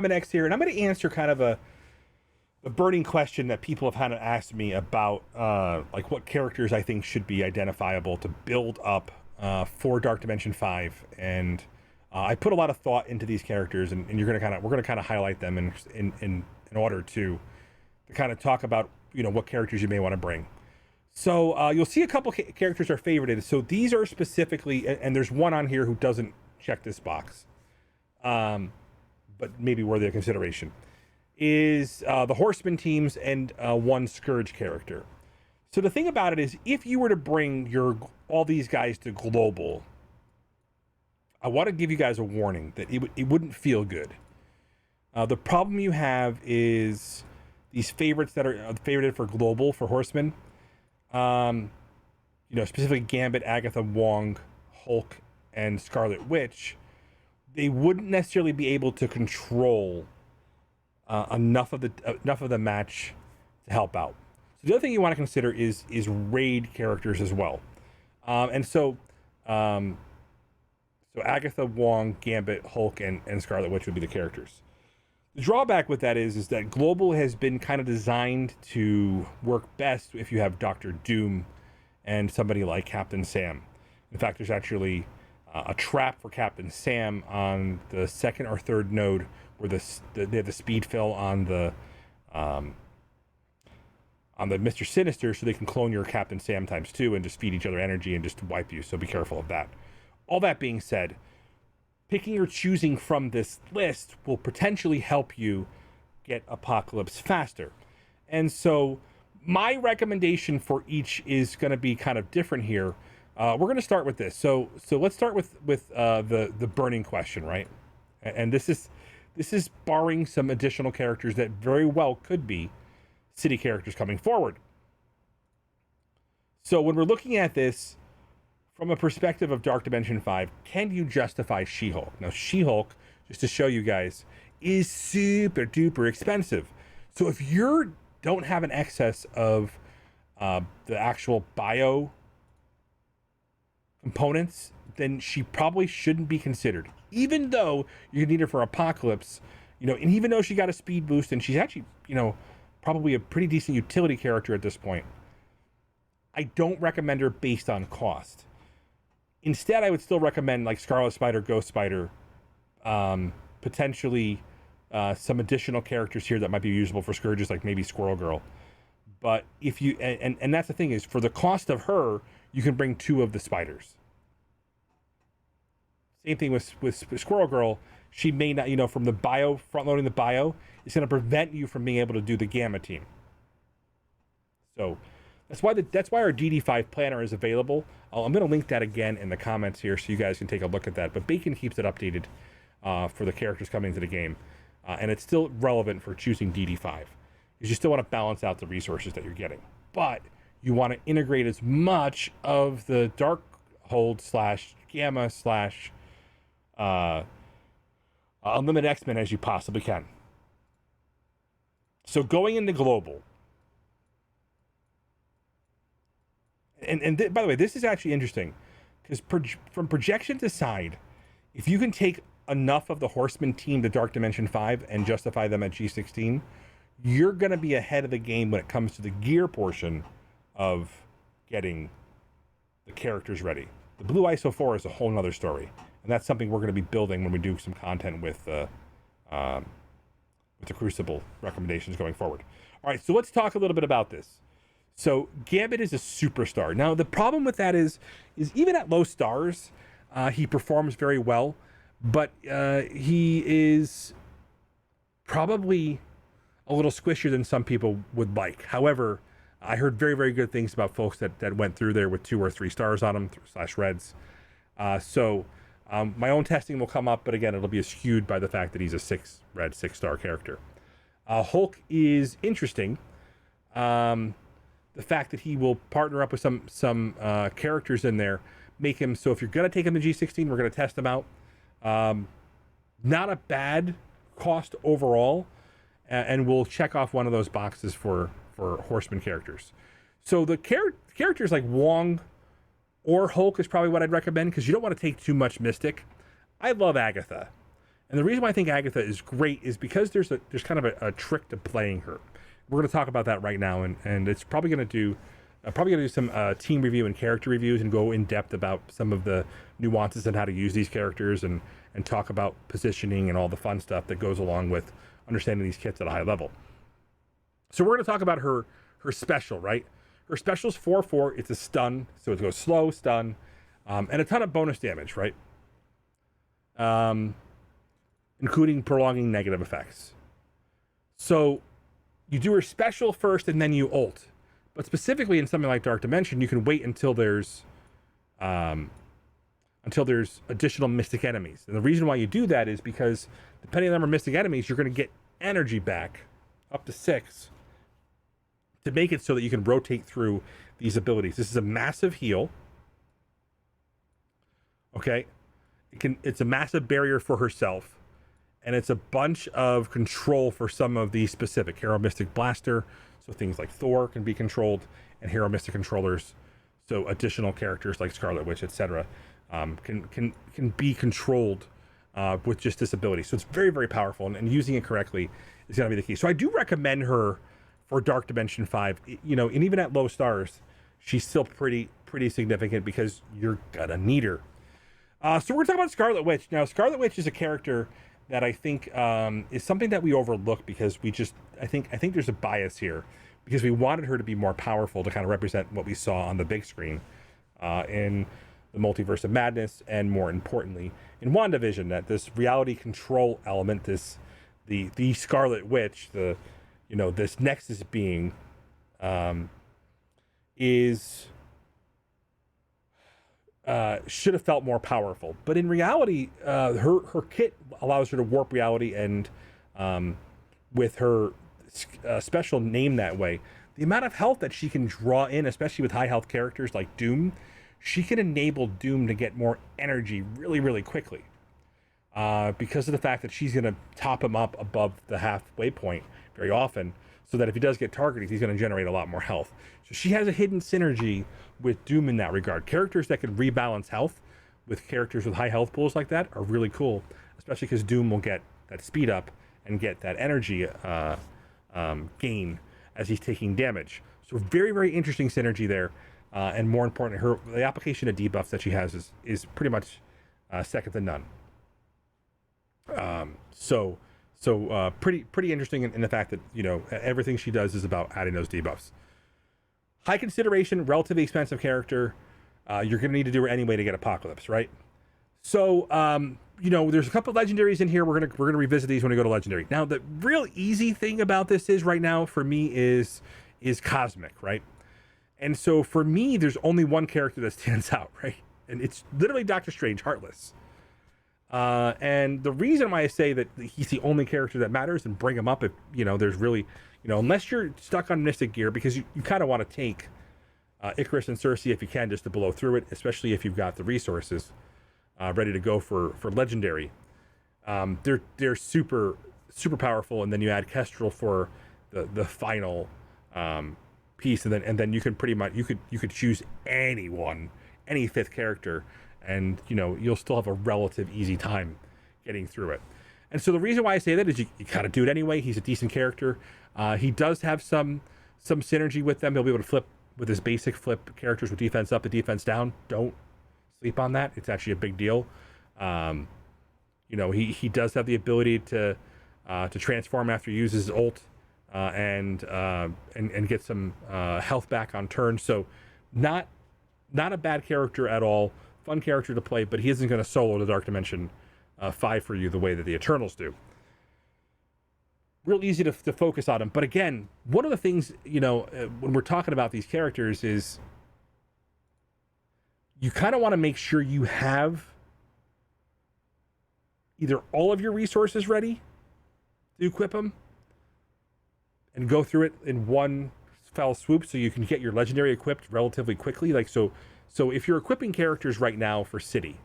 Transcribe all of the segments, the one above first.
RemanX here, and I'm going to answer kind of a burning question that people have kind of asked me about, like what characters I think should be identifiable to build up for Dark Dimension 5. And I put a lot of thought into these characters, and we're going to kind of highlight them in order to kind of talk about, you know, what characters you may want to bring. So you'll see a couple characters are favorited. So these are specifically, and there's one on here who doesn't check this box, but maybe worthy of consideration, is the horsemen teams and one scourge character. So the thing about it is, if you were to bring all these guys to global, I want to give you guys a warning that it wouldn't feel good. The problem you have is these favorites that are favorited for global for horsemen. You know, specifically Gambit, Agatha, Wong, Hulk, and Scarlet Witch. They wouldn't necessarily be able to control enough of the match to help out. So the other thing you want to consider is raid characters as well. So Agatha, Wong, Gambit, Hulk, and Scarlet Witch would be the characters. The drawback with that is that global has been kind of designed to work best if you have Doctor Doom and somebody like Captain Sam. In fact, there's actually a trap for Captain Sam on the second or third node where they have the speed fill on the Mr. Sinister, so they can clone your Captain Sam ×2 and just feed each other energy and just wipe you. So be careful of that. All that being said, picking or choosing from this list will potentially help you get Apocalypse faster. And so my recommendation for each is going to be kind of different here. We're going to start with this. So let's start with the burning question, right? And this is barring some additional characters that very well could be city characters coming forward. So when we're looking at this from a perspective of Dark Dimension 5, can you justify She-Hulk? Now, She-Hulk, just to show you guys, is super duper expensive. So if you don't have an excess of the actual bio components, then she probably shouldn't be considered. Even though you need her for Apocalypse, you know, and even though she got a speed boost and she's actually, you know, probably a pretty decent utility character at this point, I don't recommend her based on cost. Instead, I would still recommend like Scarlet Spider, Ghost Spider, potentially some additional characters here that might be usable for Scourges, like maybe Squirrel Girl. But if you, and that's the thing is, for the cost of her, you can bring 2 of the spiders. Same thing with Squirrel Girl. She may not, you know, from the bio, front loading the bio, it's going to prevent you from being able to do the Gamma team. So that's why our DD5 planner is available. I'm going to link that again in the comments here so you guys can take a look at that. But Bacon keeps it updated for the characters coming into the game. And it's still relevant for choosing DD5. Because you still want to balance out the resources that you're getting. But you want to integrate as much of the Darkhold / Gamma / Unlimited X-Men as you possibly can. So going into global. And by the way, this is actually interesting. Because from projections aside, if you can take enough of the Horseman team to Dark Dimension 5 and justify them at G16, you're going to be ahead of the game when it comes to the gear portion of getting the characters ready. The Blue ISO 4 is a whole nother story, and that's something we're going to be building when we do some content with the Crucible recommendations going forward. All right, so let's talk a little bit about this. So Gambit is a superstar. Now the problem with that is even at low stars, he performs very well, but he is probably a little squishier than some people would like. However, I heard very, very good things about folks that went through there with 2 or 3 stars on them /reds. So my own testing will come up, but again, it'll be skewed by the fact that he's a 6 red, 6-star character. Hulk is interesting. The fact that he will partner up with some characters in there, make him so if you're going to take him to G16, we're going to test him out. Not a bad cost overall, and we'll check off one of those boxes for Horseman characters. So the characters like Wong or Hulk is probably what I'd recommend, because you don't want to take too much Mystic. I love Agatha. And the reason why I think Agatha is great is because there's kind of a trick to playing her. We're going to talk about that right now, and it's probably going to do some team review and character reviews and go in depth about some of the nuances and how to use these characters and talk about positioning and all the fun stuff that goes along with understanding these kits at a high level. So we're going to talk about her special, right? Her special is 4/4. It's a stun, so it goes slow, stun, and a ton of bonus damage, right? Including prolonging negative effects. So you do her special first and then you ult. But specifically in something like Dark Dimension, you can wait until there's additional mystic enemies. And the reason why you do that is because depending on the number of mystic enemies, you're going to get energy back up to 6 to make it so that you can rotate through these abilities. This is a massive heal. Okay? It's a massive barrier for herself. And it's a bunch of control for some of the specific Hero Mystic Blaster. So things like Thor can be controlled, and Hero Mystic controllers. So additional characters like Scarlet Witch, etc., can be controlled with just this ability. So it's very, very powerful, and using it correctly is going to be the key. So I do recommend her for Dark Dimension 5. You know, and even at low stars, she's still pretty significant because you're gonna need her. So we're talking about Scarlet Witch now. Scarlet Witch is a character that I think is something that we overlook because I think there's a bias here because we wanted her to be more powerful to kind of represent what we saw on the big screen in the Multiverse of Madness, and more importantly in WandaVision, that this reality control element, the Scarlet Witch, this Nexus being should have felt more powerful. But in reality, her kit allows her to warp reality, and with her special name that way, the amount of health that she can draw in, especially with high health characters like Doom, she can enable Doom to get more energy really, really quickly. Because of the fact that she's going to top him up above the halfway point very often, so that if he does get targeted, he's going to generate a lot more health. So she has a hidden synergy with Doom in that regard. Characters that can rebalance health with characters with high health pools like that are really cool, especially because Doom will get that speed up and get that energy gain as he's taking damage. So very, very interesting synergy there. And more importantly, the application of debuffs that she has is pretty much second to none. So pretty interesting in the fact that, everything she does is about adding those debuffs. High consideration, relatively expensive character. You're going to need to do her anyway to get Apocalypse, right? So, there's a couple of legendaries in here. We're gonna revisit these when we go to legendary. Now, the real easy thing about this is right now for me is Cosmic, right? And so for me, there's only one character that stands out, right? And it's literally Doctor Strange, Heartless. And the reason why I say that he's the only character that matters and bring him up if, there's really, unless you're stuck on Mystic Gear, because you kind of want to take Icarus and Cersei if you can, just to blow through it, especially if you've got the resources ready to go for Legendary. They're super, super powerful, and then you add Kestrel for the final piece, and then you can pretty much, you could choose any fifth character, and you'll still have a relative easy time getting through it. And so the reason why I say that is you kind of do it anyway. He's a decent character. He does have some synergy with them. He'll be able to flip with his basic flip characters with defense up and defense down. Don't sleep on that. It's actually a big deal. He does have the ability to transform after he uses his ult and get some health back on turn. So not a bad character at all. Fun character to play, but he isn't going to solo the Dark Dimension 5 for you the way that the Eternals do. Real easy to focus on him. But again, one of the things, when we're talking about these characters is you kind of want to make sure you have either all of your resources ready to equip them and go through it in one fell swoop so you can get your legendary equipped relatively quickly. So if you're equipping characters right now for City,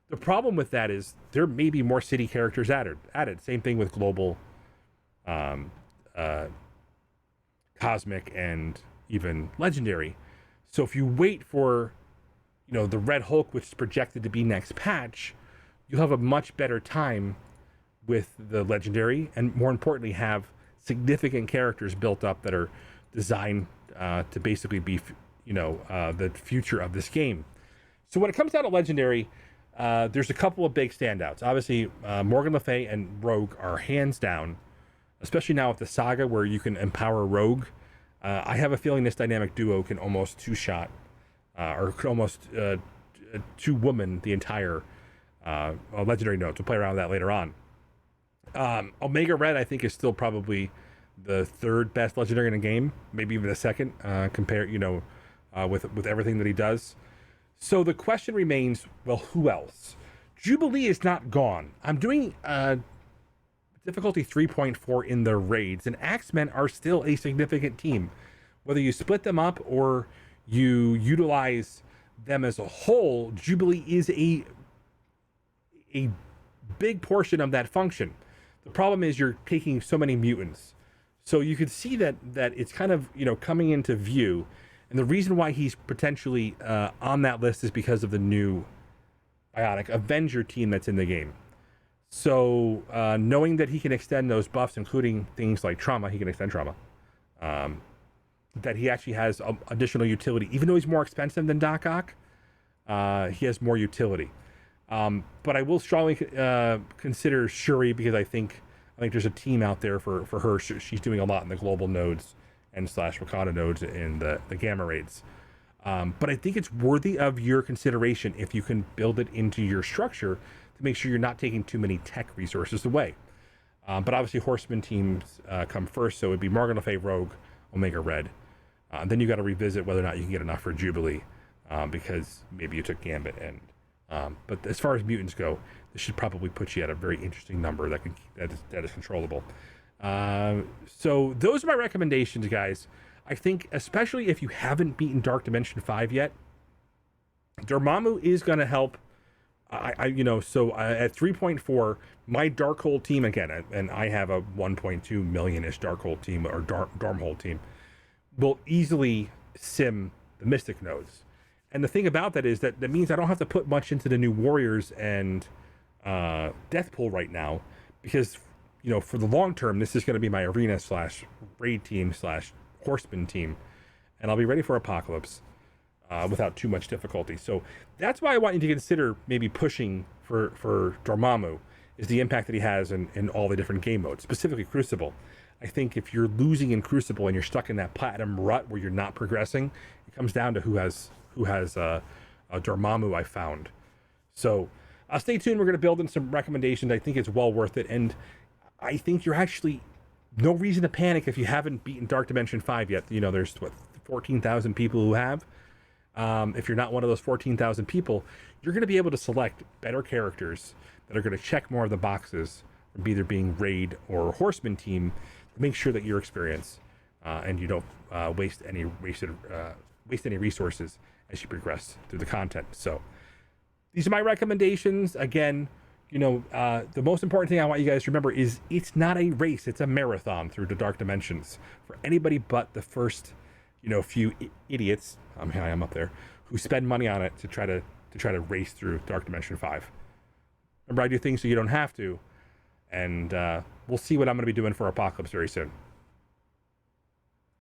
the problem with that is there may be more City characters added. Same thing with Global, Cosmic, and even Legendary. So if you wait for, the Red Hulk, which is projected to be next patch, you'll have a much better time with the legendary, and more importantly, have significant characters built up that are designed to basically be, the future of this game. So when it comes down to legendary, there's a couple of big standouts. Obviously, Morgan Le Fay and Rogue are hands down, especially now with the saga where you can empower Rogue. I have a feeling this dynamic duo can almost two-shot, or could almost two-woman the entire legendary notes. We'll play around with that later on. Omega Red, I think, is still probably the third best legendary in the game, maybe even the second, compared, with everything that he does. So the question remains, well, who else? Jubilee is not gone. I'm doing difficulty 3.4 in the raids, and Axemen are still a significant team. Whether you split them up or you utilize them as a whole, Jubilee is a big portion of that function. The problem is you're taking so many mutants. So you could see that it's kind of, coming into view. And the reason why he's potentially on that list is because of the new Bionic Avenger team that's in the game. So knowing that he can extend those buffs, including things like trauma, he can extend trauma. That he actually has additional utility. Even though he's more expensive than Doc Ock, he has more utility. But I will strongly consider Shuri, because I think there's a team out there for her. She's doing a lot in the global nodes and / Wakanda nodes in the gamma raids. But I think it's worthy of your consideration if you can build it into your structure to make sure you're not taking too many tech resources away. But obviously horseman teams come first, so it'd be Morgan Le Fay, Rogue, Omega Red. Then you got to revisit whether or not you can get enough for Jubilee, because maybe you took Gambit. But as far as mutants go, this should probably put you at a very interesting number that is controllable. So those are my recommendations, guys. I think especially if you haven't beaten Dark Dimension 5 yet, Dormammu is going to help. At 3.4, my Darkhold team, again, and I have a 1.2 million-ish Darkhold team, or Dormhold team, will easily sim the Mystic nodes. And the thing about that is that means I don't have to put much into the new Warriors and Deathpool right now, because, for the long term, this is going to be my arena / raid team / horseman team, and I'll be ready for Apocalypse without too much difficulty. So that's why I want you to consider maybe pushing for Dormammu, is the impact that he has in all the different game modes, specifically Crucible. I think if you're losing in Crucible and you're stuck in that platinum rut where you're not progressing, it comes down to who has a Dormammu, I found. So stay tuned. We're going to build in some recommendations. I think it's well worth it, and I think you're actually no reason to panic if you haven't beaten Dark Dimension 5 yet. There's 14,000 people who have. If you're not one of those 14,000 people, you're going to be able to select better characters that are going to check more of the boxes from either being raid or horseman team to make sure that your experience and you don't waste any resources as you progress through the content. So these are my recommendations. Again, the most important thing I want you guys to remember is it's not a race, it's a marathon through the Dark Dimensions for anybody but the first, few idiots, I am up there, who spend money on it to try to race through Dark Dimension 5. Remember, I do things so you don't have to, and we'll see what I'm going to be doing for Apocalypse very soon.